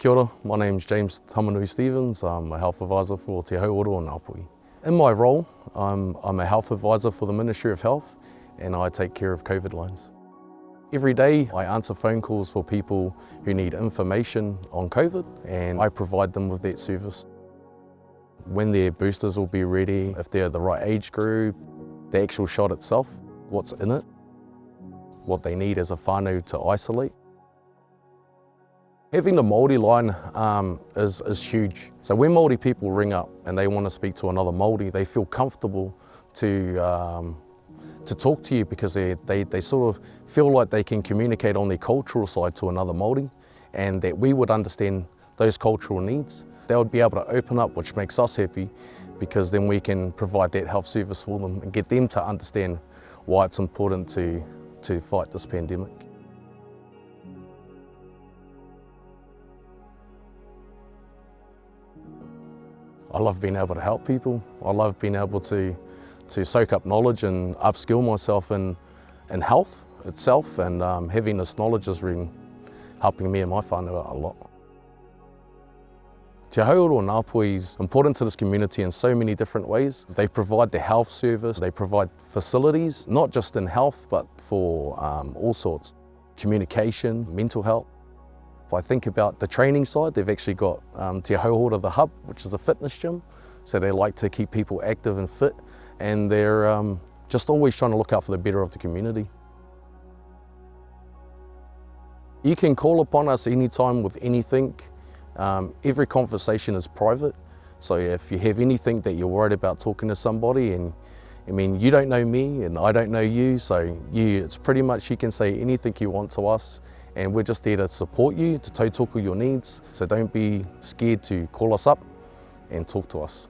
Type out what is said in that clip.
Kia ora, my name's James Tamanui Stevens. I'm a health advisor for Te Hauora and Ngāpuhi. In my role, I'm a health advisor for the Ministry of Health and I take care of COVID lines. Every day I answer phone calls for people who need information on COVID and I provide them with that service. When their boosters will be ready, if they're the right age group, the actual shot itself, what's in it, what they need as a whānau to isolate. Having the Māori line is huge. So when Māori people ring up and they want to speak to another Māori, they feel comfortable to talk to you because they sort of feel like they can communicate on their cultural side to another Māori and that we would understand those cultural needs. They would be able to open up, which makes us happy because then we can provide that health service for them and get them to understand why it's important to fight this pandemic. I love being able to help people. I love being able to soak up knowledge and upskill myself in health itself, and having this knowledge has been helping me and my whānau out a lot. Te Hauora and Ngāpuhi is important to this community in so many different ways. They provide the health service, they provide facilities, not just in health, but for all sorts. Communication, mental health. If I think about the training side, they've actually got Te Hauora, the hub, which is a fitness gym. So they like to keep people active and fit, and they're just always trying to look out for the better of the community. You can call upon us anytime with anything. Every conversation is private. So if you have anything that you're worried about talking to somebody, and I mean, you don't know me and I don't know you, so it's pretty much you can say anything you want to us. And we're just there to support you, to tautoko your needs. So don't be scared to call us up and talk to us.